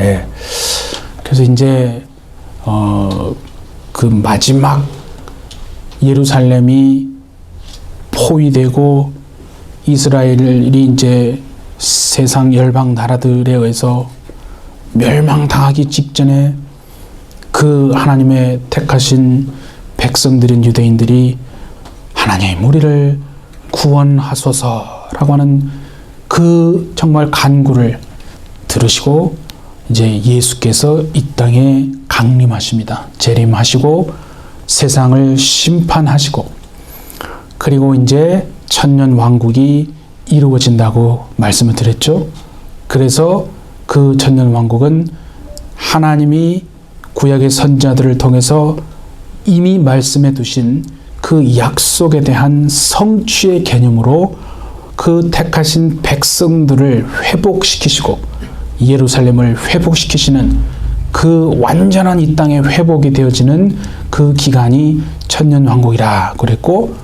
예. 그래서 이제 그 마지막 예루살렘이 포위되고 이스라엘이 이제 세상 열방 나라들에 의해서 멸망당하기 직전에 그 하나님의 택하신 백성들인 유대인들이 하나님 우리를 구원하소서라고 하는 그 정말 간구를 들으시고 이제 예수께서 이 땅에 강림하십니다. 재림하시고 세상을 심판하시고 그리고 이제 천년 왕국이 이루어진다고 말씀을 드렸죠. 그래서 그 천년 왕국은 하나님이 구약의 선지자들을 통해서 이미 말씀해 두신 그 약속에 대한 성취의 개념으로 그 택하신 백성들을 회복시키시고 예루살렘을 회복시키시는 그 완전한 이 땅의 회복이 되어지는 그 기간이 천년 왕국이라 그랬고,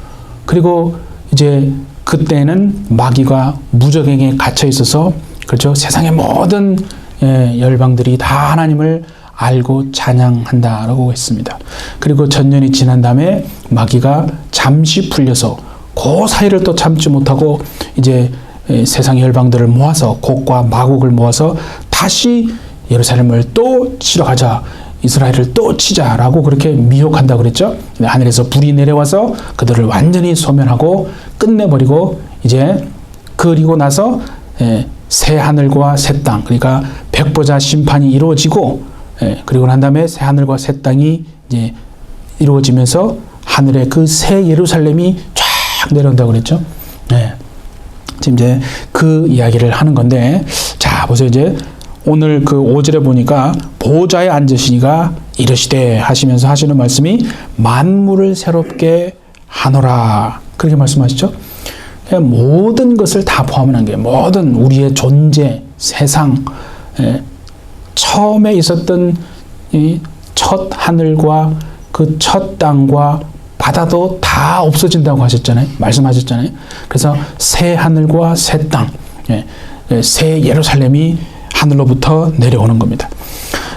그리고 이제 그때는 마귀가 무저갱에 갇혀 있어서 그렇죠. 세상의 모든 열방들이 다 하나님을 알고 찬양한다라고 했습니다. 그리고 천년이 지난 다음에 마귀가 잠시 풀려서 그 사이를 또 참지 못하고 이제 세상의 열방들을 모아서 곡과 마곡을 모아서 다시 예루살렘을 또 치러 가자, 이스라엘을 또 치자라고 그렇게 미혹한다 그랬죠. 하늘에서 불이 내려와서 그들을 완전히 소멸하고 끝내버리고 이제 그리고 나서 새 하늘과 새 땅, 그러니까 백보자 심판이 이루어지고 그리고 난 다음에 새 하늘과 새 땅이 이제 이루어지면서 하늘에 그 새 예루살렘이 쫙 내려온다고 그랬죠. 지금 이제 그 이야기를 하는 건데, 자 보세요. 이제 오늘 그 5절에 보니까 보좌에 앉으시니가 이르시되 하시면서 하시는 말씀이 만물을 새롭게 하노라 그렇게 말씀하시죠. 모든 것을 다 포함한 게 모든 우리의 존재, 세상, 처음에 있었던 이 첫 하늘과 그 첫 땅과 바다도 다 없어진다고 하셨잖아요. 말씀하셨잖아요. 그래서 새 하늘과 새 땅, 새 예루살렘이 하늘로부터 내려오는 겁니다.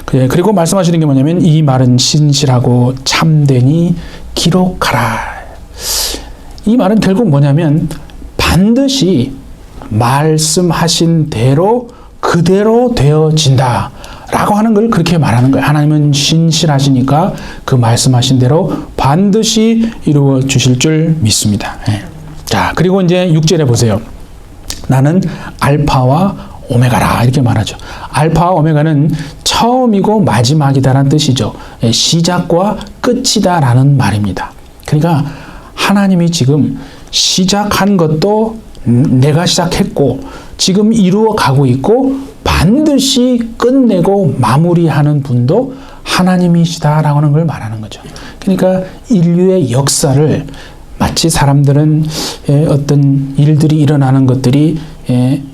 그리고 말씀하시는 게 뭐냐면 이 말은 신실하고 참되니 기록하라. 이 말은 결국 뭐냐면 반드시 말씀하신 대로 그대로 되어진다 라고 하는 걸 그렇게 말하는 거예요. 하나님은 신실하시니까 그 말씀하신 대로 반드시 이루어 주실 줄 믿습니다. 자, 그리고 이제 6절에 보세요. 나는 알파와 오메가라 이렇게 말하죠. 알파와 오메가는 처음이고 마지막이다라는 뜻이죠. 시작과 끝이다라는 말입니다. 그러니까 하나님이 지금 시작한 것도 내가 시작했고 지금 이루어 가고 있고 반드시 끝내고 마무리하는 분도 하나님이시다라고 하는 걸 말하는 거죠. 그러니까 인류의 역사를 마치 사람들은 어떤 일들이 일어나는 것들이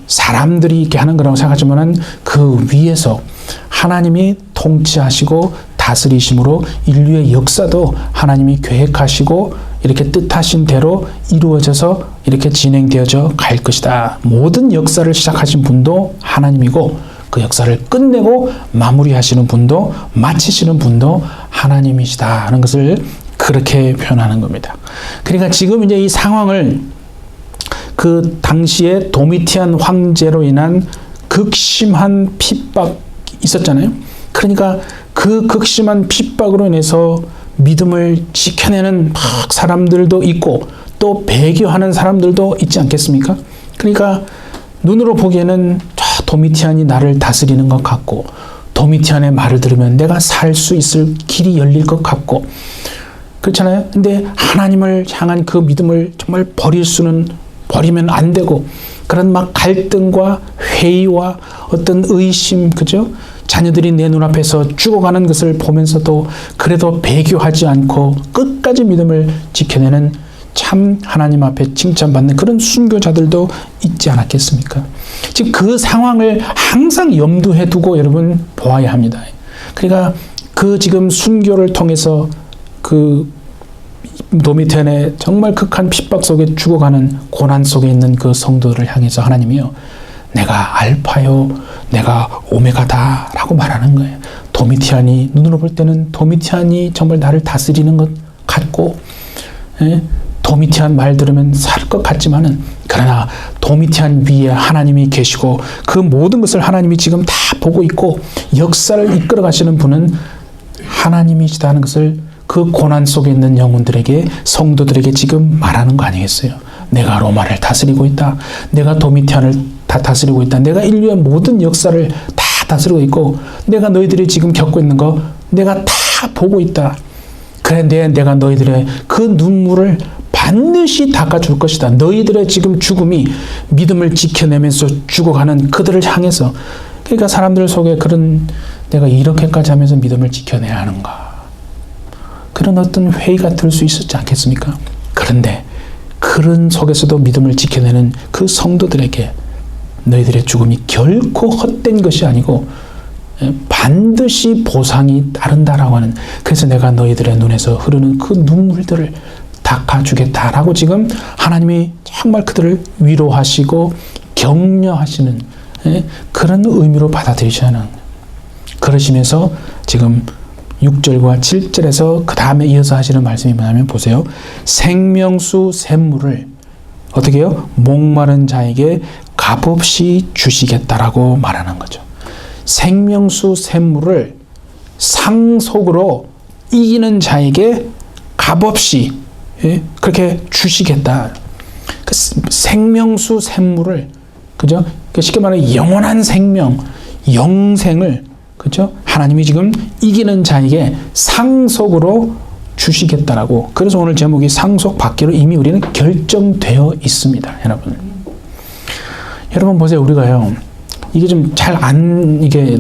사람들이 이렇게 하는 거라고 생각하지만 그 위에서 하나님이 통치하시고 다스리심으로 인류의 역사도 하나님이 계획하시고 이렇게 뜻하신 대로 이루어져서 이렇게 진행되어져 갈 것이다. 모든 역사를 시작하신 분도 하나님이고 그 역사를 끝내고 마무리하시는 분도 마치시는 분도 하나님이시다 하는 것을 그렇게 표현하는 겁니다. 그러니까 지금 이제 이 상황을 그 당시에 도미티안 황제로 인한 극심한 핍박 있었잖아요. 그러니까 그 극심한 핍박으로 인해서 믿음을 지켜내는 막 사람들도 있고 또 배교하는 사람들도 있지 않겠습니까? 그러니까 눈으로 보기에는 저 도미티안이 나를 다스리는 것 같고 도미티안의 말을 들으면 내가 살 수 있을 길이 열릴 것 같고 그렇잖아요. 근데 하나님을 향한 그 믿음을 정말 버리면 안 되고 그런 막 갈등과 회의와 어떤 의심, 그죠? 자녀들이 내 눈앞에서 죽어가는 것을 보면서도 그래도 배교하지 않고 끝까지 믿음을 지켜내는 참 하나님 앞에 칭찬받는 그런 순교자들도 있지 않았겠습니까? 지금 그 상황을 항상 염두에 두고 여러분 보아야 합니다. 그러니까 그 지금 순교를 통해서 그 도미티안의 정말 극한 핍박 속에 죽어가는 고난 속에 있는 그 성도들을 향해서 하나님이요, 내가 알파요 내가 오메가다라고 말하는 거예요. 도미티안이 눈으로 볼 때는 도미티안이 정말 나를 다스리는 것 같고, 도미티안 말 들으면 살 것 같지만은, 그러나 도미티안 위에 하나님이 계시고 그 모든 것을 하나님이 지금 다 보고 있고 역사를 이끌어 가시는 분은 하나님이시다는 것을 그 고난 속에 있는 영혼들에게, 성도들에게 지금 말하는 거 아니겠어요? 내가 로마를 다스리고 있다. 내가 도미티안을 다 다스리고 있다. 내가 인류의 모든 역사를 다 다스리고 있고, 내가 너희들이 지금 겪고 있는 거 내가 다 보고 있다. 그래, 내가 너희들의 그 눈물을 반드시 닦아줄 것이다. 너희들의 지금 죽음이 믿음을 지켜내면서 죽어가는 그들을 향해서. 그러니까 사람들 속에 그런, 내가 이렇게까지 하면서 믿음을 지켜내야 하는가, 그런 어떤 회의가 들 수 있었지 않겠습니까? 그런데 그런 속에서도 믿음을 지켜내는 그 성도들에게 너희들의 죽음이 결코 헛된 것이 아니고 반드시 보상이 따른다라고 하는, 그래서 내가 너희들의 눈에서 흐르는 그 눈물들을 닦아주겠다라고 지금 하나님이 정말 그들을 위로하시고 격려하시는 그런 의미로 받아들이셔야 하는, 그러시면서 지금 6절과 7절에서 그 다음에 이어서 하시는 말씀이 뭐냐면, 보세요. 생명수 샘물을 어떻게 해요? 목마른 자에게 값없이 주시겠다라고 말하는 거죠. 생명수 샘물을 상속으로 이기는 자에게 값없이 그렇게 주시겠다. 그 생명수 샘물을, 그죠? 쉽게 말해 영원한 생명, 영생을, 그죠? 하나님이 지금 이기는 자에게 상속으로 주시겠다라고. 그래서 오늘 제목이 상속받기로 이미 우리는 결정되어 있습니다. 여러분 보세요. 우리가요, 이게 좀 잘 이게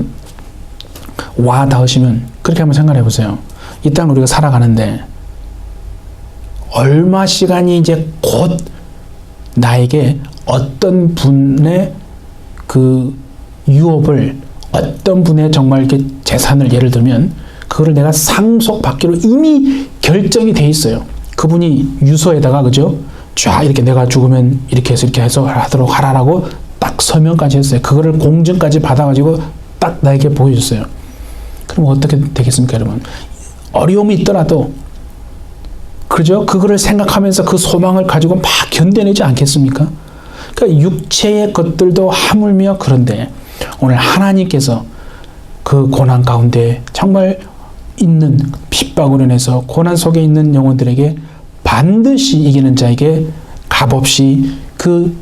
와 닿으시면 그렇게 한번 생각해 보세요. 이 땅 우리가 살아가는데 얼마 시간이 이제 곧 나에게 어떤 분의 그 유업을, 어떤 분의 정말 이렇게 재산을 예를 들면 그거를 내가 상속받기로 이미 결정이 돼 있어요. 그분이 유서에다가, 그죠? 쫙 이렇게 내가 죽으면 이렇게 해서 하도록 하라라고 딱 서명까지 했어요. 그거를 공증까지 받아가지고 딱 나에게 보여줬어요. 그럼 어떻게 되겠습니까, 여러분? 어려움이 있더라도, 그죠? 그거를 생각하면서 그 소망을 가지고 막 견뎌내지 않겠습니까? 그러니까 육체의 것들도 하물며 그런데 오늘 하나님께서 그 고난 가운데 정말 있는 핍박으로 인해서 고난 속에 있는 영혼들에게 반드시 이기는 자에게 값없이 그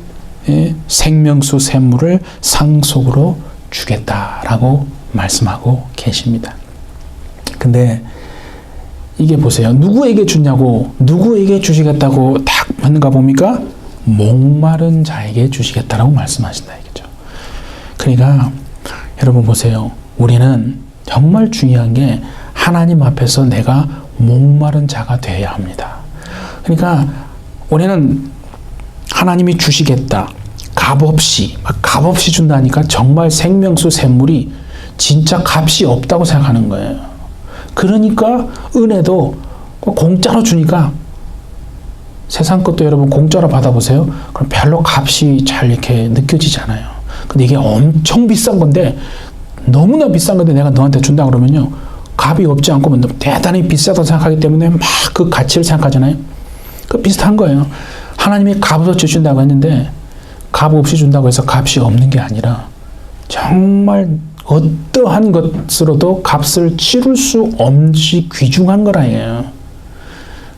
생명수 샘물을 상속으로 주겠다라고 말씀하고 계십니다. 근데 이게 보세요. 누구에게 주냐고, 누구에게 주시겠다고 딱 하는가 봅니까? 목마른 자에게 주시겠다라고 말씀하신다 이거죠. 그러니까 여러분 보세요. 우리는 정말 중요한 게 하나님 앞에서 내가 목마른 자가 되어야 합니다. 그러니까 우리는 하나님이 주시겠다, 값없이, 값없이 준다니까 정말 생명수 샘물이 진짜 값이 없다고 생각하는 거예요. 그러니까 은혜도 공짜로 주니까, 세상 것도 여러분 공짜로 받아보세요. 그럼 별로 값이 잘 이렇게 느껴지지 않아요. 근데 이게 엄청 비싼 건데, 너무나 비싼 건데 내가 너한테 준다 그러면요, 값이 없지 않고 대단히 비싸다고 생각하기 때문에 막 그 가치를 생각하잖아요. 그 비슷한 거예요. 하나님이 값없이 주신다고 했는데 값 없이 준다고 해서 값이 없는 게 아니라 정말 어떠한 것으로도 값을 치룰 수 없이 귀중한 거라예요.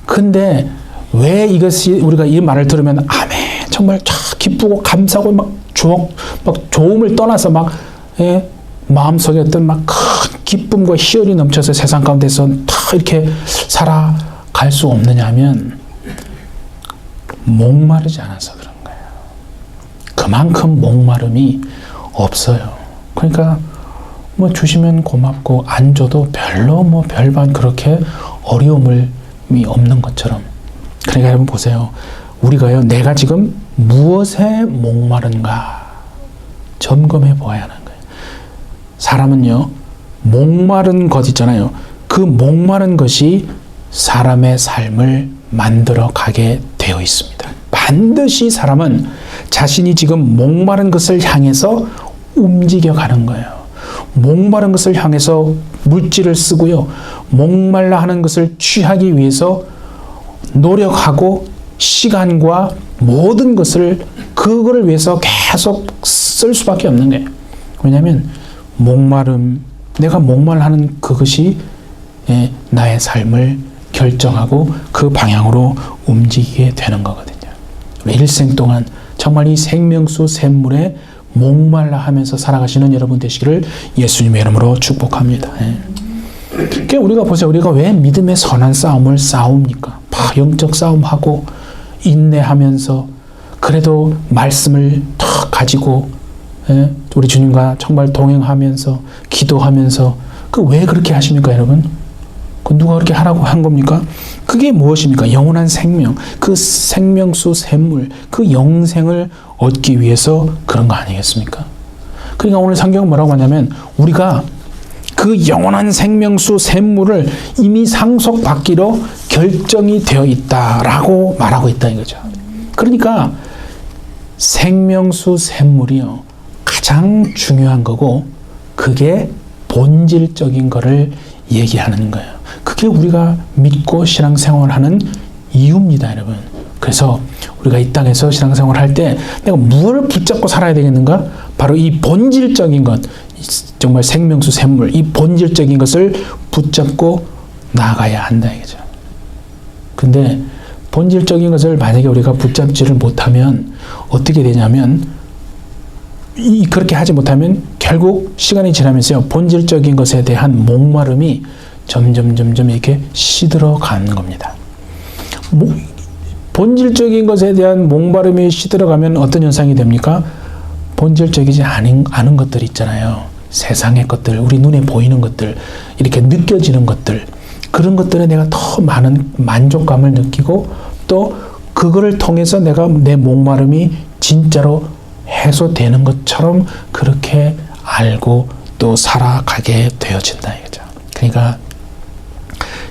근데 왜 이것이, 우리가 이 말을 들으면 아멘, 정말 기쁘고 감사하고 막 좋음을 떠나서 막 마음속에 어떤 막 큰 기쁨과 희열이 넘쳐서 세상 가운데서 다 이렇게 살아갈 수 없느냐면 목마르지 않아서 그런 거예요. 그만큼 목마름이 없어요. 그러니까 뭐 주시면 고맙고 안 줘도 별로 뭐 별반 그렇게 어려움이 없는 것처럼. 그러니까 여러분 보세요. 우리가요, 내가 지금 무엇에 목마른가 점검해 보아야 하는 거예요. 사람은요, 목마른 것 있잖아요. 그 목마른 것이 사람의 삶을 만들어 가게 되어 있습니다. 반드시 사람은 자신이 지금 목마른 것을 향해서 움직여가는 거예요. 목마른 것을 향해서 물질을 쓰고요. 목말라 하는 것을 취하기 위해서 노력하고 시간과 모든 것을 그거를 위해서 계속 쓸 수밖에 없는 거예요. 왜냐하면 내가 목말라하는 그것이 나의 삶을 결정하고 그 방향으로 움직이게 되는 거거든요. 일생 동안 정말 이 생명수 샘물에 목말라 하면서 살아가시는 여러분 되시기를 예수님의 이름으로 축복합니다. 그러니까 우리가 보세요. 우리가 왜 믿음의 선한 싸움을 싸웁니까? 영적 싸움하고 인내하면서 그래도 말씀을 더 가지고 우리 주님과 정말 동행하면서 기도하면서 왜 그렇게 하십니까, 여러분? 누가 그렇게 하라고 한 겁니까? 그게 무엇입니까? 영원한 생명, 그 생명수 샘물, 그 영생을 얻기 위해서 그런 거 아니겠습니까? 그러니까 오늘 성경은 뭐라고 하냐면 우리가 그 영원한 생명수 샘물을 이미 상속받기로 결정이 되어 있다라고 말하고 있다 이거죠. 그러니까 생명수 샘물이요 가장 중요한 거고 그게 본질적인 거를 얘기하는 거예요. 그게 우리가 믿고 신앙생활을 하는 이유입니다, 여러분. 그래서 우리가 이 땅에서 신앙생활을 할 때 내가 무엇을 붙잡고 살아야 되겠는가? 바로 이 본질적인 것, 정말 생명수 샘물, 이 본질적인 것을 붙잡고 나아가야 한다 이거죠. 근데 본질적인 것을 만약에 우리가 붙잡지를 못하면 어떻게 되냐면 그렇게 하지 못하면 결국 시간이 지나면서요 본질적인 것에 대한 목마름이 점점 이렇게 시들어 가는 겁니다. 본질적인 것에 대한 목마름이 시들어 가면 어떤 현상이 됩니까? 본질적이지 않은 것들 있잖아요. 세상의 것들, 우리 눈에 보이는 것들, 이렇게 느껴지는 것들, 그런 것들에 내가 더 많은 만족감을 느끼고 또 그거를 통해서 내가 내 목마름이 진짜로 해소되는 것처럼 그렇게 알고 또 살아가게 되어진다 이거죠. 그러니까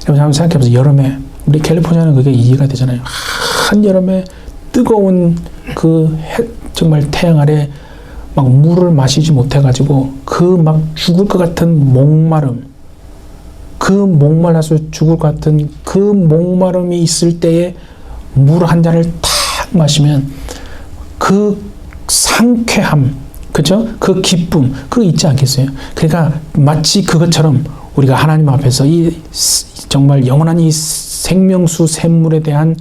여러분 한번 생각해보세요. 여름에 우리 캘리포니아는 그게 이해가 되잖아요. 한여름에 뜨거운 정말 태양 아래 막 물을 마시지 못해가지고 막 죽을 것 같은 목마름, 목말라서 죽을 것 같은 그 목마름이 있을 때에 물 한 잔을 탁 마시면 그 상쾌함, 그죠? 그 기쁨, 그거 있지 않겠어요? 그러니까 마치 그것처럼 우리가 하나님 앞에서 이 정말 영원한 이 생명수 샘물에 대한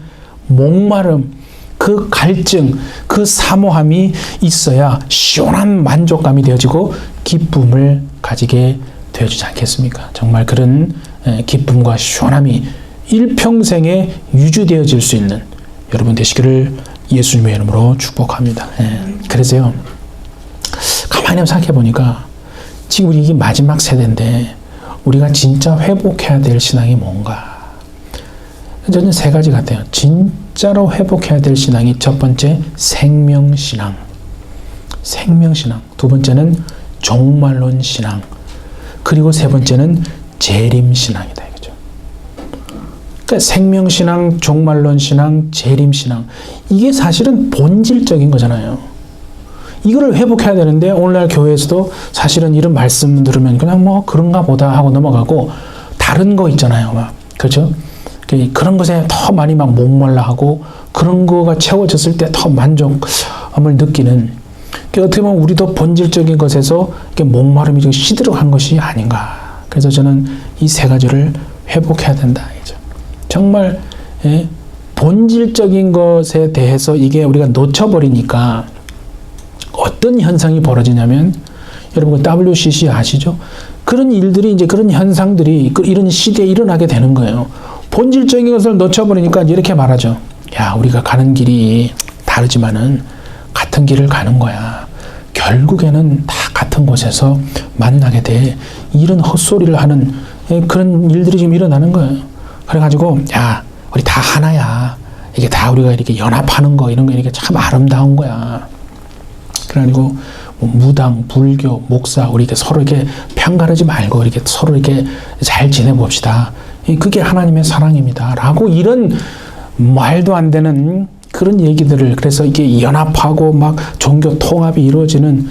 목마름, 그 갈증, 그 사모함이 있어야 시원한 만족감이 되어지고 기쁨을 가지게 되어지지 않겠습니까? 정말 그런 기쁨과 시원함이 일평생에 유지되어질 수 있는 여러분 되시기를 예수님의 이름으로 축복합니다. 그래서요, 가만히 생각해 보니까 지금 우리 이게 마지막 세대인데 우리가 진짜 회복해야 될 신앙이 뭔가? 저는 세 가지 같아요. 진짜로 회복해야 될 신앙이 첫 번째 생명신앙, 두 번째는 종말론 신앙, 그리고 세 번째는 재림신앙이다 이거죠. 그러니까 생명신앙, 종말론 신앙, 재림신앙, 이게 사실은 본질적인 거잖아요. 이거를 회복해야 되는데 오늘날 교회에서도 사실은 이런 말씀 들으면 그냥 뭐 그런가 보다 하고 넘어가고 다른 거 있잖아요. 막 그렇죠? 그런 것에 더 많이 막 목말라 하고 그런 거가 채워졌을 때 더 만족함을 느끼는, 어떻게 보면 우리도 본질적인 것에서 목마름이 좀 시들어간 것이 아닌가. 그래서 저는 이 세 가지를 회복해야 된다. 정말 본질적인 것에 대해서 이게 우리가 놓쳐버리니까 어떤 현상이 벌어지냐면, 여러분 그 WCC 아시죠? 그런 일들이 이제 그런 현상들이 이런 시대에 일어나게 되는 거예요. 본질적인 것을 놓쳐버리니까 이렇게 말하죠. 야, 우리가 가는 길이 다르지만은 같은 길을 가는 거야. 결국에는 다 같은 곳에서 만나게 돼. 이런 헛소리를 하는 그런 일들이 지금 일어나는 거예요. 그래가지고 야, 우리 다 하나야. 이게 다 우리가 이렇게 연합하는 거 이런 거 이렇게 참 아름다운 거야. 그래가지고 뭐 무당, 불교, 목사 우리 이렇게 서로 이렇게 편가르지 말고 이렇게 서로 이렇게 잘 지내봅시다. 그게 하나님의 사랑입니다. 라고 이런 말도 안 되는 그런 얘기들을, 그래서 이게 연합하고 막 종교 통합이 이루어지는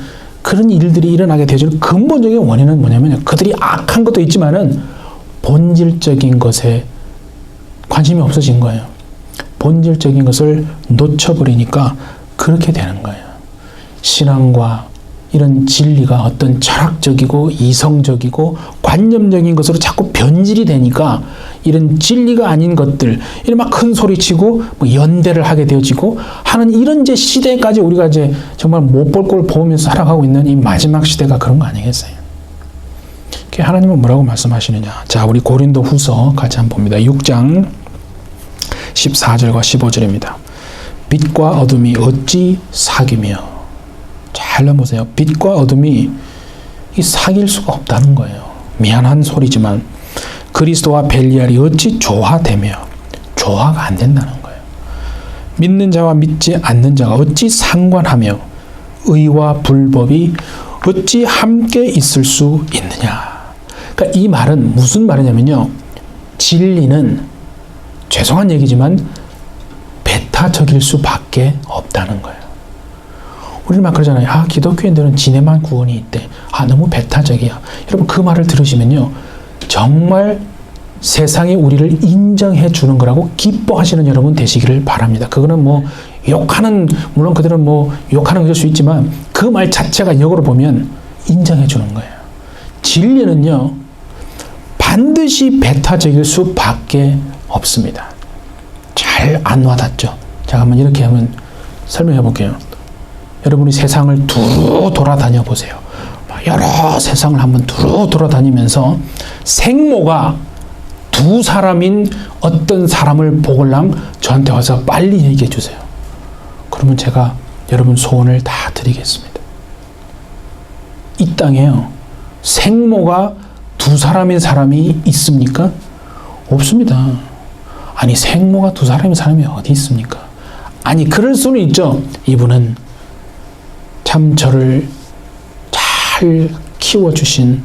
그런 일들이 일어나게 되어지는 근본적인 원인은 뭐냐면요. 그들이 악한 것도 있지만은 본질적인 것에 관심이 없어진 거예요. 본질적인 것을 놓쳐버리니까 그렇게 되는 거예요. 신앙과 이런 진리가 어떤 철학적이고 이성적이고 관념적인 것으로 자꾸 변질이 되니까 이런 진리가 아닌 것들, 이런 막 큰 소리치고 뭐 연대를 하게 되어지고 하는 이런 이제 시대까지 우리가 이제 정말 못 볼 걸 보면서 살아가고 있는 이 마지막 시대가 그런 거 아니겠어요? 하나님은 뭐라고 말씀하시느냐? 자, 우리 고린도 후서 같이 한번 봅니다. 6장 14절과 15절입니다. 빛과 어둠이 어찌 사귀며. 잘 보세요. 빛과 어둠이 사귈 수가 없다는 거예요. 미안한 소리지만 그리스도와 벨리알이 어찌 조화되며. 조화가 안 된다는 거예요. 믿는 자와 믿지 않는 자가 어찌 상관하며 의와 불법이 어찌 함께 있을 수 있느냐. 그러니까 이 말은 무슨 말이냐면요. 진리는 죄송한 얘기지만 배타적일 수밖에 없다는 거예요. 우리는 막 그러잖아요. 아, 기독교인들은 지네만 구원이 있대. 아, 너무 배타적이야. 여러분 그 말을 들으시면요. 정말 세상이 우리를 인정해 주는 거라고 기뻐하시는 여러분 되시기를 바랍니다. 그거는 뭐 욕하는, 물론 그들은 뭐 욕하는 것일 수 있지만 그 말 자체가 역으로 보면 인정해 주는 거예요. 진리는요. 반드시 배타적일 수밖에 없습니다. 잘 안 와닿죠? 자, 한번 이렇게 한번 설명해 볼게요. 여러분이 세상을 두루 돌아다녀 보세요. 여러 세상을 한번 두루 돌아다니면서 생모가 두 사람인 어떤 사람을 보걸랑 저한테 와서 빨리 얘기해 주세요. 그러면 제가 여러분 소원을 다 드리겠습니다. 이 땅에요. 생모가 두 사람인 사람이 있습니까? 없습니다. 아니, 생모가 두 사람인 사람이 어디 있습니까? 아니, 그럴 수는 있죠. 이분은 참 저를 잘 키워주신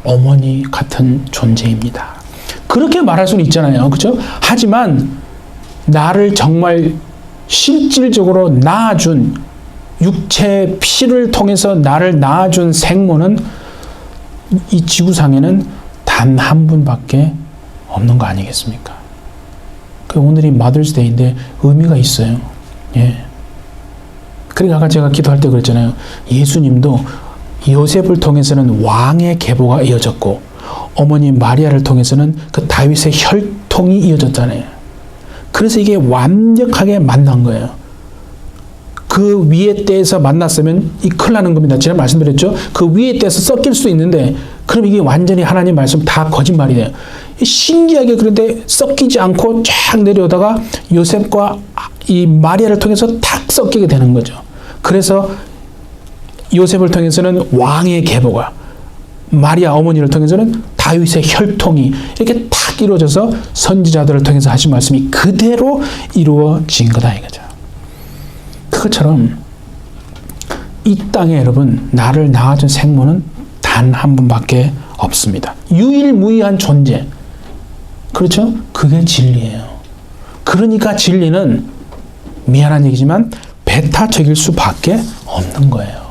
어머니 같은 존재입니다. 그렇게 말할 수는 있잖아요. 그렇죠? 하지만 나를 정말 실질적으로 낳아준, 육체 피를 통해서 나를 낳아준 생모는 이 지구상에는 단 한 분밖에 없는 거 아니겠습니까? 오늘이 마더스데이인데 의미가 있어요. 예. 그러니까 아까 제가 기도할 때 그랬잖아요. 예수님도 요셉을 통해서는 왕의 계보가 이어졌고 어머니 마리아를 통해서는 그 다윗의 혈통이 이어졌잖아요. 그래서 이게 완벽하게 만난 거예요. 그 위에 때에서 만났으면 이 큰일 나는 겁니다. 제가 말씀드렸죠. 그 위에 때에서 섞일 수 있는데 그럼 이게 완전히 하나님 말씀 다 거짓말이에요. 신기하게 그런데 섞이지 않고 쫙 내려오다가 요셉과 이 마리아를 통해서 탁 섞이게 되는 거죠. 그래서 요셉을 통해서는 왕의 계보가, 마리아 어머니를 통해서는 다윗의 혈통이 이렇게 탁 이루어져서 선지자들을 통해서 하신 말씀이 그대로 이루어진 거다 이거죠. 그것처럼 이 땅에 여러분 나를 낳아준 생모는 단 한 분밖에 없습니다. 유일무이한 존재. 그렇죠? 그게 진리예요. 그러니까 진리는 미안한 얘기지만 배타적일 수밖에 없는 거예요.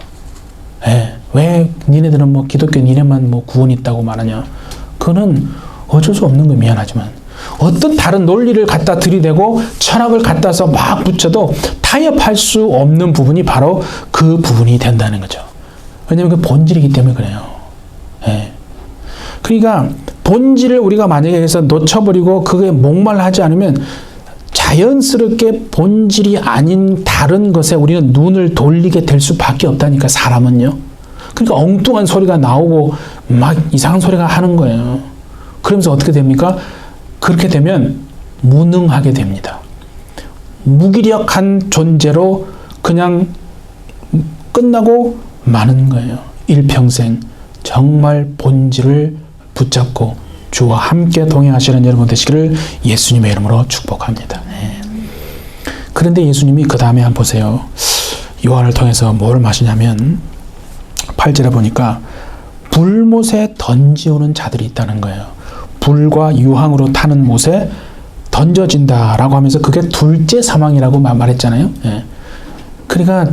예. 왜 니네들은 뭐 기독교 니네만 뭐 구원 있다고 말하냐? 그거는 어쩔 수 없는 거 미안하지만 어떤 다른 논리를 갖다 들이대고 철학을 갖다서 막 붙여도 타협할 수 없는 부분이 바로 그 부분이 된다는 거죠. 왜냐하면 그 본질이기 때문에 그래요. 예. 그러니까 본질을 우리가 만약에 해서 놓쳐버리고 그게 목말라하지 않으면 자연스럽게 본질이 아닌 다른 것에 우리는 눈을 돌리게 될 수밖에 없다니까, 사람은요. 그러니까 엉뚱한 소리가 나오고 막 이상한 소리가 하는 거예요. 그러면서 어떻게 됩니까? 그렇게 되면 무능하게 됩니다. 무기력한 존재로 그냥 끝나고 마는 거예요. 일평생 정말 본질을 붙잡고 주와 함께 동행하시는 여러분 되시기를 예수님의 이름으로 축복합니다. 네. 그런데 예수님이 그 다음에 한번 보세요. 요한을 통해서 뭘 마시냐면 8절에 보니까 불못에 던지오는 자들이 있다는 거예요. 불과 유황으로 타는 못에 던져진다라고 하면서 그게 둘째 사망이라고 말했잖아요. 예. 그러니까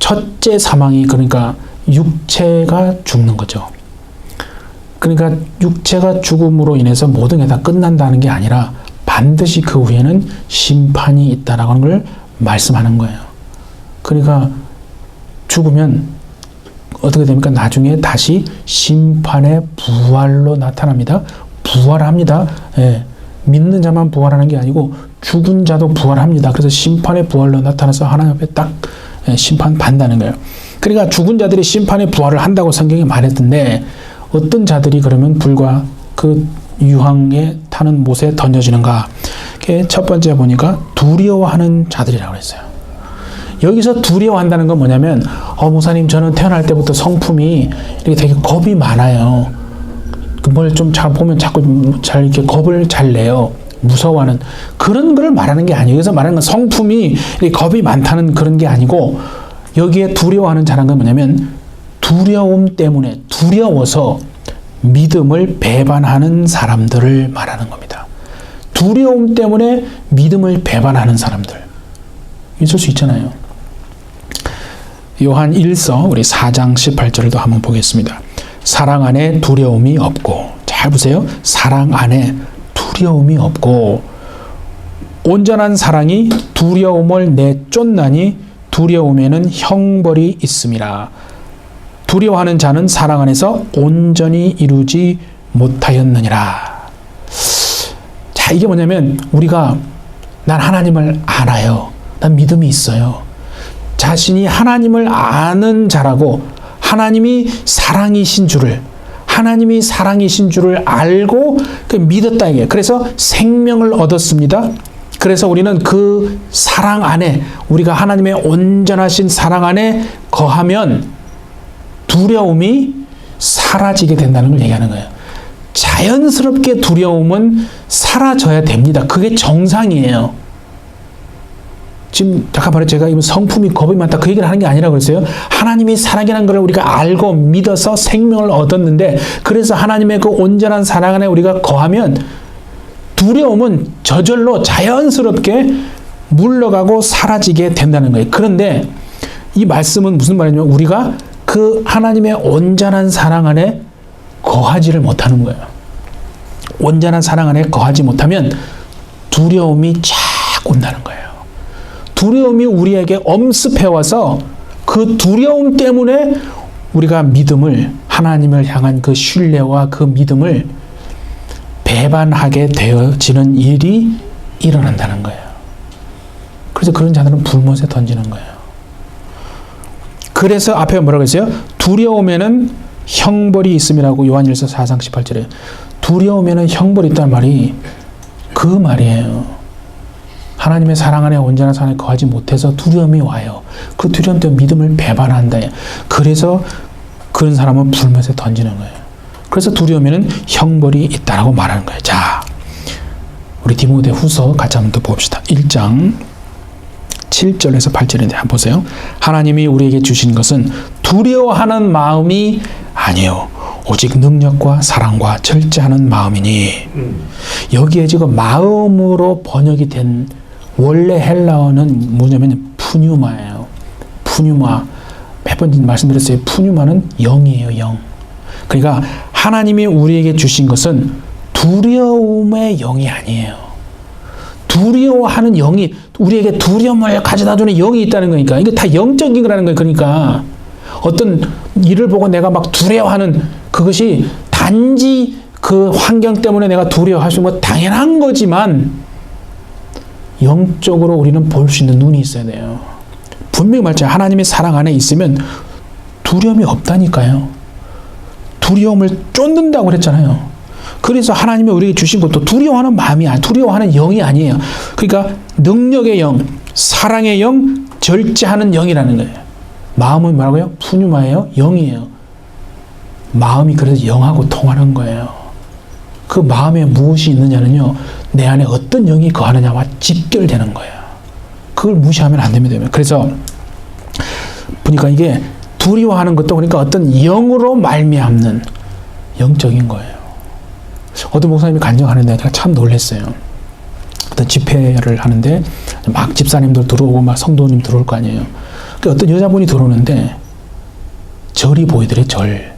첫째 사망이 그러니까 육체가 죽는 거죠. 그러니까 육체가 죽음으로 인해서 모든 게 다 끝난다는 게 아니라 반드시 그 후에는 심판이 있다라고 하는 걸 말씀하는 거예요. 그러니까 죽으면 어떻게 됩니까? 나중에 다시 심판의 부활로 나타납니다. 부활합니다. 예. 믿는 자만 부활하는 게 아니고 죽은 자도 부활합니다. 그래서 심판의 부활로 나타나서 하나님 앞에 딱 심판받는다는 거예요. 그러니까 죽은 자들이 심판의 부활을 한다고 성경이 말했던데 어떤 자들이 그러면 불과 그 유황에 타는 못에 던져지는가? 첫 번째 보니까 두려워하는 자들이라고 했어요. 여기서 두려워한다는 건 뭐냐면 목사님 저는 태어날 때부터 성품이 이렇게 되게 겁이 많아요. 뭘 좀 잘 보면 자꾸 잘 이렇게 겁을 잘 내요. 무서워하는 그런 걸 말하는 게 아니에요. 여기서 말하는 건 성품이 이렇게 겁이 많다는 그런 게 아니고 여기에 두려워하는 자라는 건 뭐냐면 두려움 때문에 두려워서 믿음을 배반하는 사람들을 말하는 겁니다. 두려움 때문에 믿음을 배반하는 사람들 있을 수 있잖아요. 요한 1서 우리 4장 18절도 한번 보겠습니다. 사랑 안에 두려움이 없고 잘 보세요. 사랑 안에 두려움이 없고 온전한 사랑이 두려움을 내쫓나니 두려움에는 형벌이 있음이라. 두려워하는 자는 사랑 안에서 온전히 이루지 못하였느니라. 자, 이게 뭐냐면 우리가 난 하나님을 알아요. 난 믿음이 있어요. 자신이 하나님을 아는 자라고 하나님이 사랑이신 줄을 알고 믿었다 이게. 그래서 생명을 얻었습니다. 그래서 우리는 그 사랑 안에 우리가 하나님의 온전하신 사랑 안에 거하면 두려움이 사라지게 된다는 걸 얘기하는 거예요. 자연스럽게 두려움은 사라져야 됩니다. 그게 정상이에요. 지금 잠깐만요. 제가 이 성품이 겁이 많다 그 얘기를 하는 게 아니라 그랬어요. 하나님이 사랑이라는 걸 우리가 알고 믿어서 생명을 얻었는데 그래서 하나님의 그 온전한 사랑 안에 우리가 거하면 두려움은 저절로 자연스럽게 물러가고 사라지게 된다는 거예요. 그런데 이 말씀은 무슨 말이냐면 우리가 그 하나님의 온전한 사랑 안에 거하지를 못하는 거예요. 온전한 사랑 안에 거하지 못하면 두려움이 쫙 온다는 거예요. 두려움이 우리에게 엄습해와서 그 두려움 때문에 우리가 믿음을 하나님을 향한 그 신뢰와 그 믿음을 배반하게 되어지는 일이 일어난다는 거예요. 그래서 그런 자들은 불못에 던지는 거예요. 그래서 앞에 뭐라고 했어요? 두려움에는 형벌이 있음이라고 요한일서 4장 18절에 두려움에는 형벌이 있다는 말이 그 말이에요. 하나님의 사랑 안에 온전한 사랑에 거하지 못해서 두려움이 와요. 그 두려움 때문에 믿음을 배반한다. 그래서 그런 사람은 불못에 던지는 거예요. 그래서 두려움에는 형벌이 있다라고 말하는 거예요. 자, 우리 디모데후서 같이 한번 더 봅시다. 1장 7절에서 8절인데 한번 보세요. 하나님이 우리에게 주신 것은 두려워하는 마음이 아니요 오직 능력과 사랑과 절제하는 마음이니. 여기에 지금 마음으로 번역이 된 원래 헬라어는 뭐냐면 푸뉴마예요. 푸뉴마. 몇 번 말씀드렸어요. 푸뉴마는 영이에요. 영. 그러니까 하나님이 우리에게 주신 것은 두려움의 영이 아니에요. 두려워하는 영이 우리에게 두려움을 가져다주는 영이 있다는 거니까 이게 다 영적인 거라는 거예요. 그러니까 어떤 일을 보고 내가 막 두려워하는 그것이 단지 그 환경 때문에 내가 두려워할 수 있는 건 당연한 거지만 영적으로 우리는 볼 수 있는 눈이 있어야 돼요. 분명히 말했잖아요. 하나님의 사랑 안에 있으면 두려움이 없다니까요. 두려움을 쫓는다고 그랬잖아요. 그래서 하나님이 우리에게 주신 것도 두려워하는 마음이 아니에요. 두려워하는 영이 아니에요. 그러니까 능력의 영, 사랑의 영, 절제하는 영이라는 거예요. 마음은 뭐라고요? 푸뉴마예요? 영이에요. 마음이 그래서 영하고 통하는 거예요. 그 마음에 무엇이 있느냐는요, 내 안에 어떤 영이 거하느냐와 직결되는 거예요. 그걸 무시하면 안 됩니다. 그래서 보니까 이게 두려워하는 것도 그러니까 어떤 영으로 말미암는 영적인 거예요. 어떤 목사님이 간증하는데 제가 참 놀랐어요. 어떤 집회를 하는데 막 집사님들 들어오고 막 성도님 들어올 거 아니에요. 그 어떤 여자분이 들어오는데 절이 보이더래, 절.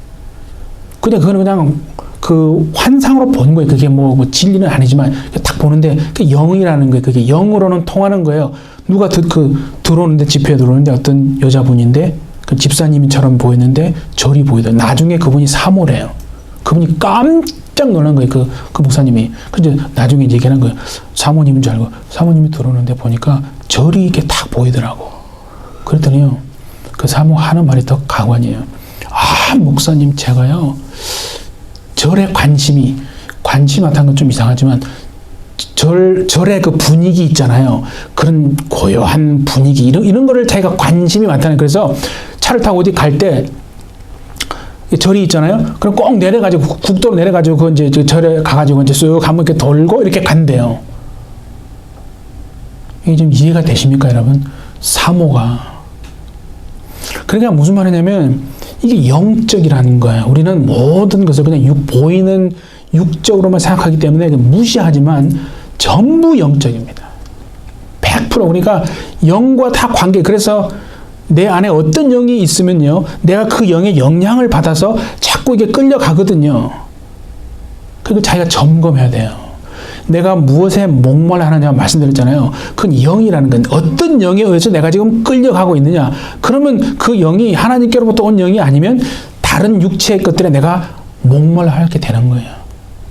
근데 그거는 그냥 그 환상으로 본 거예요. 그게 뭐 진리는 아니지만 딱 보는데 그 영이라는 거예요. 그게 영으로는 통하는 거예요. 누가 들어오는데, 집회에 들어오는데 어떤 여자분인데 그 집사님처럼 보였는데 절이 보이더래. 나중에 그분이 사모래요. 그분이 깜짝 놀란 거예요. 그 목사님이. 근데 나중에 얘기하는 거예요. 사모님인 줄 알고 사모님이 들어오는데 보니까 절이 이렇게 딱 보이더라고. 그랬더니요, 그 사모 하는 말이 더 가관이에요. 아, 목사님, 제가요, 절에 관심이 많다는 건 좀 이상하지만, 절의 그 분위기 있잖아요. 그런 고요한 분위기, 이런 거를 자기가 관심이 많다는, 그래서 차를 타고 어디 갈 때, 절이 있잖아요. 그럼 꼭 내려가지고, 국도로 내려가지고, 그 이제 절에 가가지고 이제 쑥 한번 이렇게 돌고 이렇게 간대요. 이게 좀 이해가 되십니까, 여러분? 사모가. 그러니까 무슨 말이냐면, 이게 영적이라는 거예요. 우리는 모든 것을 그냥 보이는 육적으로만 생각하기 때문에 무시하지만 전부 영적입니다. 100%. 그러니까 영과 다 관계. 그래서 내 안에 어떤 영이 있으면요, 내가 그 영의 영향을 받아서 자꾸 이게 끌려가거든요. 그리고 자기가 점검해야 돼요. 내가 무엇에 목말라하느냐 말씀드렸잖아요. 그건 영이라는 건 어떤 영에 의해서 내가 지금 끌려가고 있느냐. 그러면 그 영이 하나님께로부터 온 영이 아니면 다른 육체의 것들에 내가 목말라하게 되는 거예요.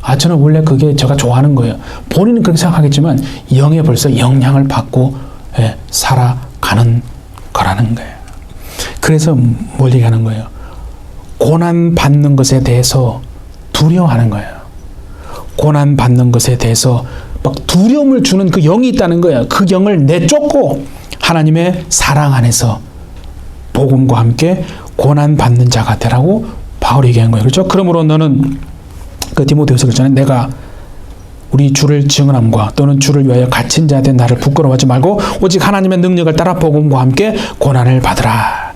아, 저는 원래 그게 제가 좋아하는 거예요. 본인은 그렇게 생각하겠지만 영에 벌써 영향을 받고 살아가는 거라는 거예요. 그래서 뭘 얘기하는 거예요? 고난 받는 것에 대해서 두려워하는 거예요. 고난 받는 것에 대해서 막 두려움을 주는 그 영이 있다는 거예요. 그 영을 내쫓고 하나님의 사랑 안에서 복음과 함께 고난 받는 자가 되라고 바울이 얘기한 거예요. 그렇죠? 그러므로 너는 그 디모데후서 그랬잖아요. 내가 우리 주를 증언함과 또는 주를 위하여 갇힌 자 된 나를 부끄러워하지 말고 오직 하나님의 능력을 따라 복음과 함께 고난을 받으라.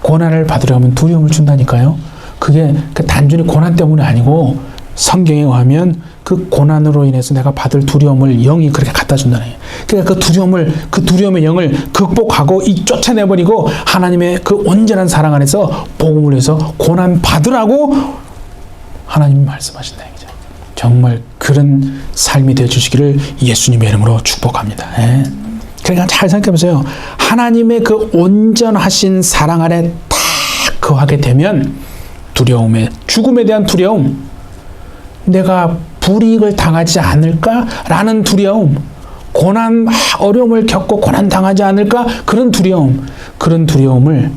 고난을 받으려면 두려움을 준다니까요. 그게 단순히 고난 때문이 아니고 성경에 의하면 그 고난으로 인해서 내가 받을 두려움을 영이 그렇게 갖다 준다는 거예요. 그러니까 그 두려움의 영을 극복하고 쫓아내버리고 하나님의 그 온전한 사랑 안에서 복음을 위해서 고난 받으라고 하나님이 말씀하신다. 정말 그런 삶이 되어주시기를 예수님의 이름으로 축복합니다. 그러니까 잘 생각해보세요. 하나님의 그 온전하신 사랑 안에 딱 거하게 되면 죽음에 대한 두려움, 내가 불이익을 당하지 않을까라는 두려움, 고난, 어려움을 겪고 고난 당하지 않을까 그런 두려움을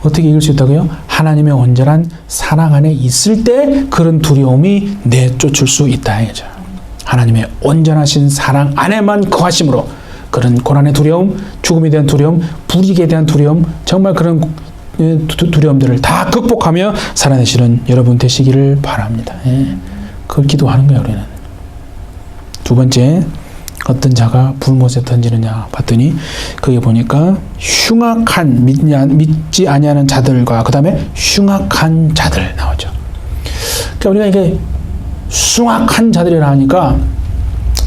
어떻게 이길 수 있다고요? 하나님의 온전한 사랑 안에 있을 때 그런 두려움이 내쫓을 수 있다. 이거죠. 하나님의 온전하신 사랑 안에만 거하심으로 그런 고난의 두려움, 죽음에 대한 두려움, 불이익에 대한 두려움, 정말 그런 두려움들을 다 극복하며 살아내시는 여러분 되시기를 바랍니다. 그걸 기도하는 거예요, 우리는. 두 번째, 어떤 자가 불못에 던지느냐 봤더니 거기 보니까 흉악한 믿지 아니하는 자들과 그 다음에 흉악한 자들 나오죠. 그러니까 우리가 이게 흉악한 자들이라 하니까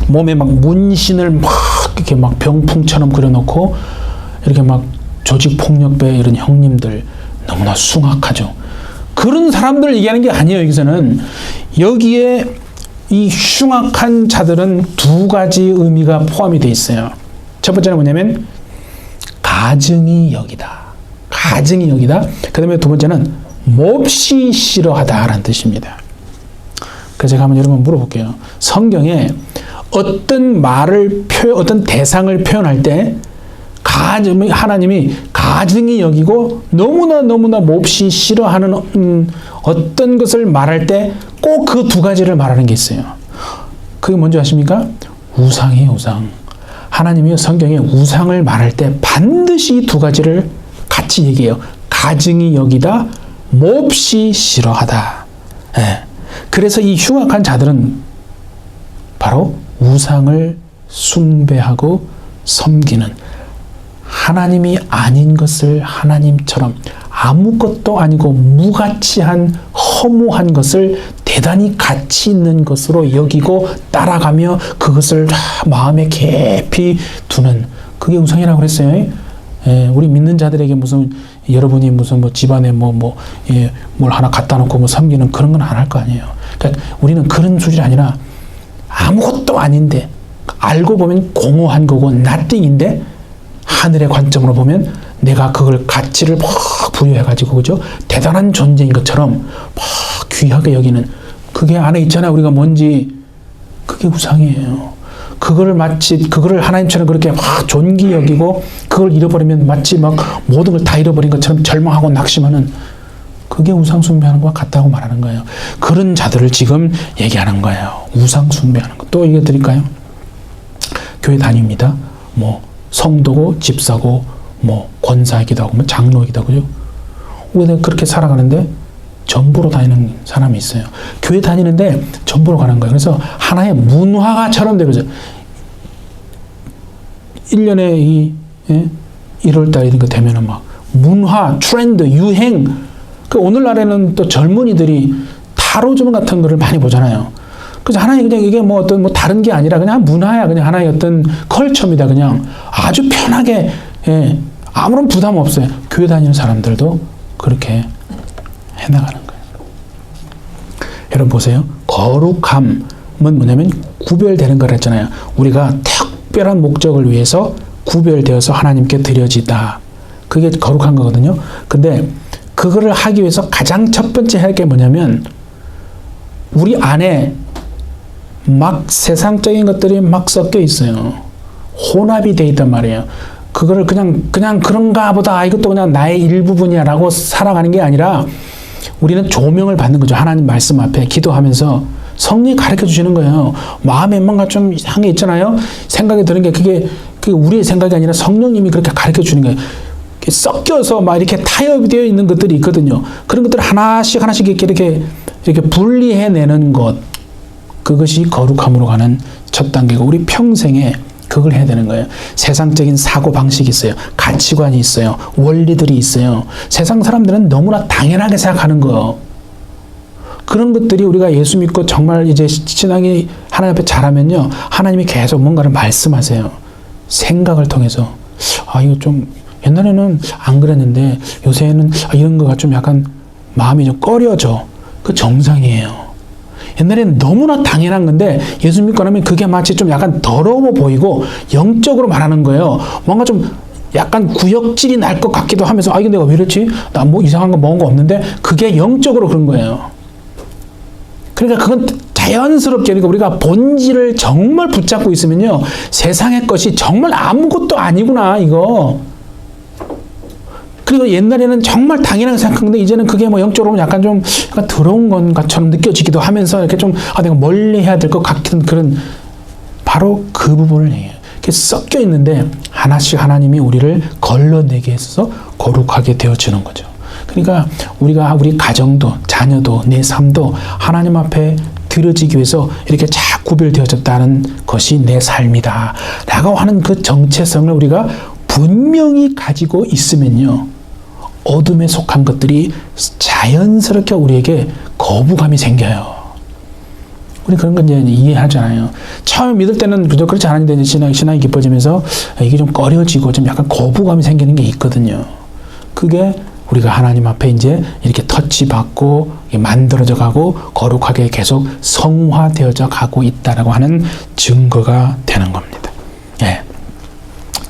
몸에 막 문신을 막 이렇게 막 병풍처럼 그려놓고 이렇게 막 조직폭력배 이런 형님들 너무나 흉악하죠. 그런 사람들을 얘기하는 게 아니에요. 여기서는 여기에 이 흉악한 자들은 두 가지 의미가 포함이 되어 있어요. 첫 번째는 뭐냐면 가증히 여기다. 가증히 여기다. 그 다음에 두 번째는 몹시 싫어하다라는 뜻입니다. 그래서 제가 한번 여러분 물어볼게요. 성경에 어떤 대상을 표현할 때 하나님이 가증히 여기고 너무나 몹시 싫어하는 어떤 것을 말할 때 꼭 그 두 가지를 말하는 게 있어요. 그게 뭔지 아십니까? 우상이에요, 우상. 하나님이 성경에 우상을 말할 때 반드시 이 두 가지를 같이 얘기해요. 가증히 여기다, 몹시 싫어하다. 그래서 이 흉악한 자들은 바로 우상을 숭배하고 섬기는, 하나님이 아닌 것을 하나님처럼 아무것도 아니고 무가치한 허무한 것을 대단히 가치 있는 것으로 여기고 따라가며 그것을 마음에 깊이 두는, 그게 우상이라고 그랬어요. 우리 믿는 자들에게 무슨 여러분이 무슨 뭐 집안에 뭘 하나 갖다 놓고 뭐 섬기는 그런 건 안 할 거 아니에요. 그러니까 우리는 그런 수준이 아니라 아무것도 아닌데 알고 보면 공허한 거고 nothing인데 하늘의 관점으로 보면 내가 그걸 가치를 막 부여해가지고 그죠? 대단한 존재인 것처럼 막 귀하게 여기는 그게 안에 있잖아요. 우리가 뭔지 그게 우상이에요. 그거를 하나님처럼 그렇게 막 존귀 여기고 그걸 잃어버리면 마치 막 모든 걸 다 잃어버린 것처럼 절망하고 낙심하는 그게 우상 숭배하는 것과 같다고 말하는 거예요. 그런 자들을 지금 얘기하는 거예요. 우상 숭배하는 것. 또 얘기 드릴까요? 교회 다닙니다. 뭐 성도고 집사고 뭐 권사이기도 하고 뭐 장로이기도 하고 그죠? 우리가 그렇게 살아가는데 전부로 다니는 사람이 있어요. 교회 다니는데 전부로 가는 거예요. 그래서 하나의 문화가처럼 되고 있어요. 1년에 1월달 이런 거 되면은 막 문화, 트렌드, 유행. 그 오늘날에는 또 젊은이들이 타로 주문 같은 거를 많이 보잖아요. 그래서 하나의 그냥 이게 뭐 어떤 뭐 다른 게 아니라 그냥 문화야. 그냥 하나의 어떤 컬처입니다. 그냥 아주 편하게 아무런 부담 없어요. 교회 다니는 사람들도 그렇게 해나가는 거예요. 여러분 보세요. 거룩함은 뭐냐면 구별되는 거라 했잖아요. 우리가 특별한 목적을 위해서 구별되어서 하나님께 드려지다. 그게 거룩한 거거든요. 근데 그거를 하기 위해서 가장 첫 번째 할 게 뭐냐면 우리 안에 막 세상적인 것들이 막 섞여 있어요. 혼합이 돼 있단 말이에요. 그거를 그냥 그런가 보다 이것도 그냥 나의 일부분이야 라고 살아가는 게 아니라 우리는 조명을 받는 거죠. 하나님 말씀 앞에 기도하면서 성령이 가르쳐 주시는 거예요. 마음에 뭔가 좀 이상한 게 있잖아요. 생각이 드는 게 그게 우리의 생각이 아니라 성령님이 그렇게 가르쳐 주는 거예요. 섞여서 막 이렇게 타협되어 있는 것들이 있거든요. 그런 것들을 하나씩 이렇게 분리해내는 것. 그것이 거룩함으로 가는 첫 단계고 우리 평생에 그걸 해야 되는 거예요. 세상적인 사고방식이 있어요. 가치관이 있어요. 원리들이 있어요. 세상 사람들은 너무나 당연하게 생각하는 거. 그런 것들이 우리가 예수 믿고 정말 이제 신앙이 하나님 앞에 잘하면요. 하나님이 계속 뭔가를 말씀하세요. 생각을 통해서. 이거 좀 옛날에는 안 그랬는데 요새는 이런 거가 좀 약간 마음이 좀 꺼려져. 그 정상이에요. 옛날에는 너무나 당연한 건데 예수 믿고 나면 그게 마치 좀 약간 더러워 보이고 영적으로 말하는 거예요. 뭔가 좀 약간 구역질이 날 것 같기도 하면서 이거 내가 왜 이렇지? 나 뭐 이상한 거 먹은 거 없는데 그게 영적으로 그런 거예요. 그러니까 그건 자연스럽게 그러니까 우리가 본질을 정말 붙잡고 있으면요. 세상의 것이 정말 아무것도 아니구나 이거. 그리고 옛날에는 정말 당연하게 생각했는데 이제는 그게 뭐 영적으로 보면 약간 좀 약간 더러운 것처럼 느껴지기도 하면서 이렇게 좀 내가 멀리 해야 될 것 같은 그런 바로 그 부분을 얘기해요. 이렇게 섞여 있는데 하나씩 하나님이 우리를 걸러내게 해서 거룩하게 되어지는 거죠. 그러니까 우리 가정도 자녀도 내 삶도 하나님 앞에 드려지기 위해서 이렇게 잘 구별되어졌다는 것이 내 삶이다 라고 하는 그 정체성을 우리가 분명히 가지고 있으면요. 어둠에 속한 것들이 자연스럽게 우리에게 거부감이 생겨요. 우리 그런 건 이제 이해하잖아요. 처음에 믿을 때는 그렇지 않았는데 신앙이 깊어지면서 이게 좀 꺼려지고 좀 약간 거부감이 생기는 게 있거든요. 그게 우리가 하나님 앞에 이제 이렇게 터치받고 만들어져 가고 거룩하게 계속 성화되어져 가고 있다라고 하는 증거가 되는 겁니다. 예.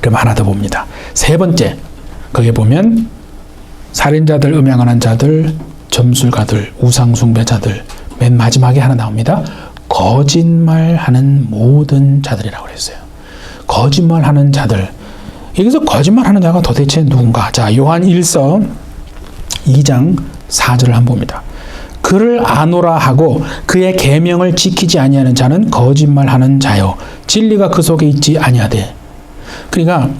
그럼 하나 더 봅니다. 세 번째, 거기에 보면 살인자들, 음양하는 자들, 점술가들, 우상숭배자들, 맨 마지막에 하나 나옵니다. 거짓말하는 모든 자들이라고 그랬어요. 거짓말하는 자들. 여기서 거짓말하는 자가 도대체 누군가? 자, 요한 1서 2장 4절을 한번 봅니다. 그를 아노라 하고 그의 계명을 지키지 아니하는 자는 거짓말하는 자요. 진리가 그 속에 있지 아니하되. 그러니까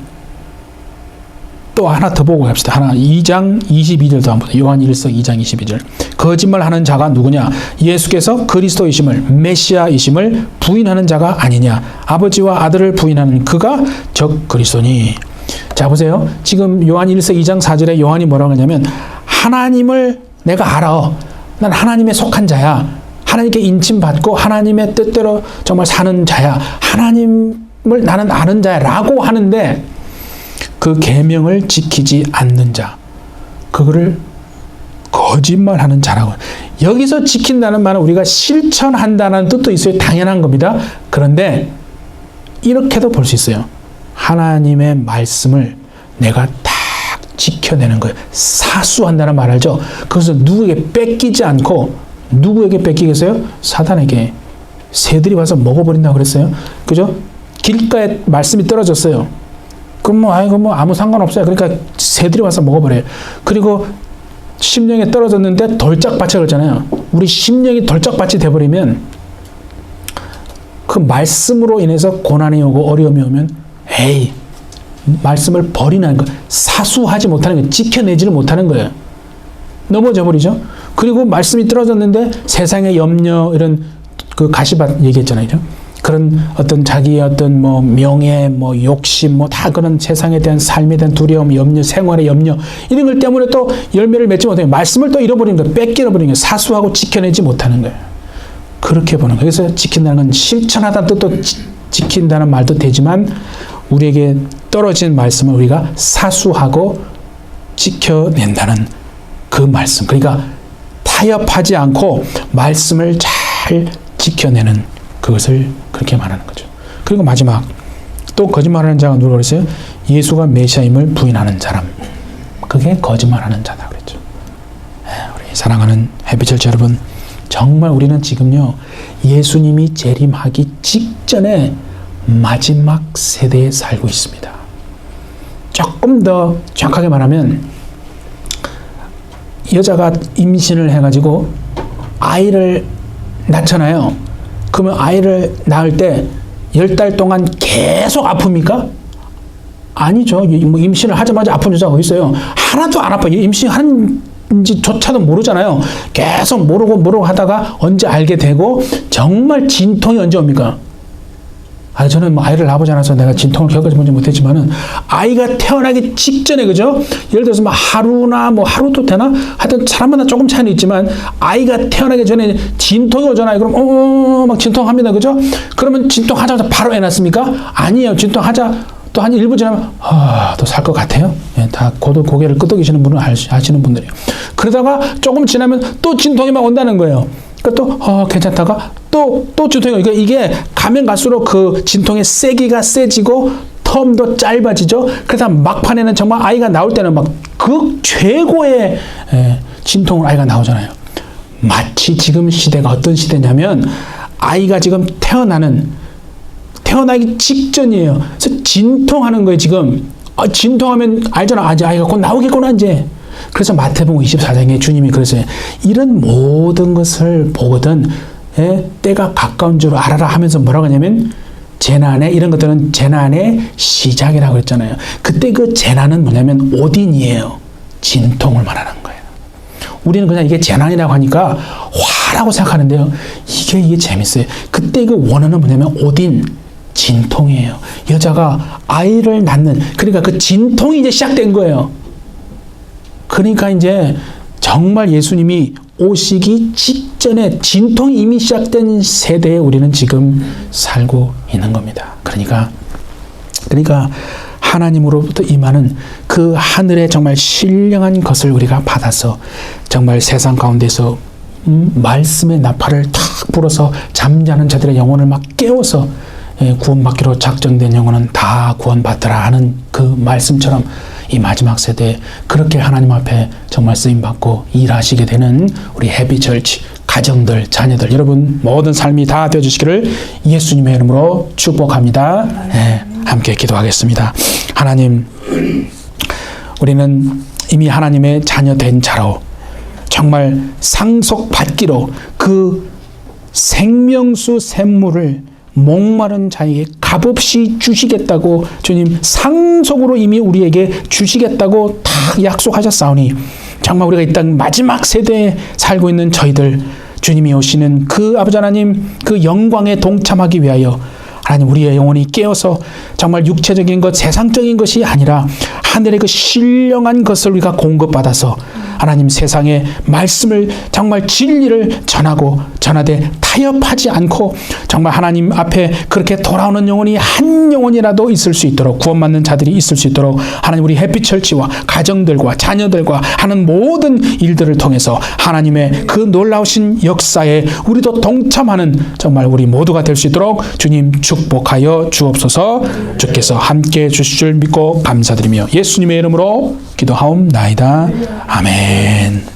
또 하나 더 보고 갑시다. 2장 22절도 한번 보세요. 요한 1서 2장 22절. 거짓말하는 자가 누구냐? 예수께서 그리스도이심을 메시아이심을 부인하는 자가 아니냐? 아버지와 아들을 부인하는 그가 적 그리스도니. 자 보세요. 지금 요한 1서 2장 4절에 요한이 뭐라고 하냐면 하나님을 내가 알아. 난 하나님에 속한 자야. 하나님께 인침받고 하나님의 뜻대로 정말 사는 자야. 하나님을 나는 아는 자야 라고 하는데 그 계명을 지키지 않는 자, 그거를 거짓말하는 자라고. 여기서 지킨다는 말은 우리가 실천한다는 뜻도 있어요. 당연한 겁니다. 그런데 이렇게도 볼 수 있어요. 하나님의 말씀을 내가 딱 지켜내는 거예요. 사수한다는 말 알죠? 그것을 누구에게 뺏기지 않고, 누구에게 뺏기겠어요? 사단에게. 새들이 와서 먹어버린다고 그랬어요. 그죠? 길가에 말씀이 떨어졌어요. 그럼 아무 상관없어요. 그러니까 새들이 와서 먹어버려요. 그리고 심령에 떨어졌는데 돌짝밭이 그러잖아요. 우리 심령이 돌짝밭이 돼버리면 그 말씀으로 인해서 고난이 오고 어려움이 오면 말씀을 버리는 거, 사수하지 못하는 거예요. 지켜내지를 못하는 거예요. 넘어져 버리죠. 그리고 말씀이 떨어졌는데 세상의 염려, 이런 그 가시밭 얘기했잖아요. 그런 어떤 자기의 어떤 뭐 명예, 뭐 욕심, 뭐 다 그런 세상에 대한 삶에 대한 두려움, 염려, 생활의 염려, 이런 것 때문에 또 열매를 맺지 못해요. 말씀을 또 잃어버리는 거예요. 뺏겨버리는 거예요. 사수하고 지켜내지 못하는 거예요. 그렇게 보는 거예요. 그래서 지킨다는 건 실천하다는 뜻도 지킨다는 말도 되지만, 우리에게 떨어진 말씀을 우리가 사수하고 지켜낸다는 그 말씀. 그러니까 타협하지 않고 말씀을 잘 지켜내는 그것을 그렇게 말하는 거죠. 그리고 마지막, 또 거짓말하는 자가 누구라고 그랬어요? 예수가 메시아임을 부인하는 사람. 그게 거짓말하는 자다 그랬죠. 우리 사랑하는 해피처치 여러분, 정말 우리는 지금요, 예수님이 재림하기 직전에 마지막 세대에 살고 있습니다. 조금 더 정확하게 말하면, 여자가 임신을 해가지고 아이를 낳잖아요. 그러면 아이를 낳을 때 10달 동안 계속 아픕니까? 아니죠. 뭐 임신을 하자마자 아픈 여자가 있어요. 하나도 안 아파요. 임신하는지조차도 모르잖아요. 계속 모르고 하다가 언제 알게 되고, 정말 진통이 언제 옵니까? 저는 뭐 아이를 낳아보지 않아서 내가 진통을 겪어보지 못했지만은, 아이가 태어나기 직전에, 그죠? 예를 들어서 뭐 하루나 뭐 하루도 되나? 하여튼 사람마다 조금 차이는 있지만, 아이가 태어나기 전에 진통이 오잖아요. 그럼 막 진통합니다. 그죠? 그러면 진통하자마자 바로 애 낳습니까? 아니에요. 진통하자 또 한 1분 지나면 또 살 것 같아요. 다 고개를 끄덕이시는 분은 아시는 분들이에요. 그러다가 조금 지나면 또 진통이 막 온다는 거예요. 그러니까 또 괜찮다가 또 진통이. 그러니까 이게 가면 갈수록 그 진통의 세기가 세지고 텀도 짧아지죠. 그래서 막판에는 정말 아이가 나올 때는 막 최고의 진통을 아이가 나오잖아요. 마치 지금 시대가 어떤 시대냐면, 아이가 지금 태어나기 직전이에요. 그래서 진통하는 거예요, 지금. 진통하면 알잖아. 아이가 곧 나오겠구나, 이제. 그래서 마태복음 24장에 주님이 그러세요. 이런 모든 것을 보거든 때가 가까운 줄 알아라 하면서 뭐라고 하냐면, 이런 것들은 재난의 시작이라고 했잖아요. 그때 그 재난은 뭐냐면 오딘이에요. 진통을 말하는 거예요. 우리는 그냥 이게 재난이라고 하니까 화라고 생각하는데요. 이게 재밌어요. 그때 그 원어는 뭐냐면 오딘, 진통이에요. 여자가 아이를 낳는, 그러니까 그 진통이 이제 시작된 거예요. 그러니까 이제 정말 예수님이 오시기 직전에 진통이 이미 시작된 세대에 우리는 지금 살고 있는 겁니다. 그러니까 하나님으로부터 임하는 그 하늘의 정말 신령한 것을 우리가 받아서 정말 세상 가운데서 말씀의 나팔을 탁 불어서 잠자는 자들의 영혼을 막 깨워서 구원받기로 작정된 영혼은 다 구원받더라 하는 그 말씀처럼, 이 마지막 세대에 그렇게 하나님 앞에 정말 쓰임받고 일하시게 되는 우리 해피처치 가정들, 자녀들, 여러분 모든 삶이 다 되어주시기를 예수님의 이름으로 축복합니다. 함께 기도하겠습니다. 하나님, 우리는 이미 하나님의 자녀 된 자로 정말 상속받기로 그 생명수 샘물을 목마른 자에게 값없이 주시겠다고 주님 상속으로 이미 우리에게 주시겠다고 다 약속하셨사오니, 정말 우리가 이 땅 마지막 세대에 살고 있는 저희들, 주님이 오시는 그 아버지 하나님 그 영광에 동참하기 위하여 하나님 우리의 영혼이 깨어서 정말 육체적인 것, 세상적인 것이 아니라 하늘의 그 신령한 것을 우리가 공급받아서 하나님 세상에 말씀을 정말 진리를 전하되 타협하지 않고 정말 하나님 앞에 그렇게 돌아오는 영혼이 한 영혼이라도 있을 수 있도록, 구원받는 자들이 있을 수 있도록 하나님 우리 햇빛철치와 가정들과 자녀들과 하는 모든 일들을 통해서 하나님의 그 놀라우신 역사에 우리도 동참하는 정말 우리 모두가 될 수 있도록 주님 축복하여 주옵소서. 주께서 함께해 주실 줄 믿고 감사드리며 예수님의 이름으로 기도하옵나이다. 아멘.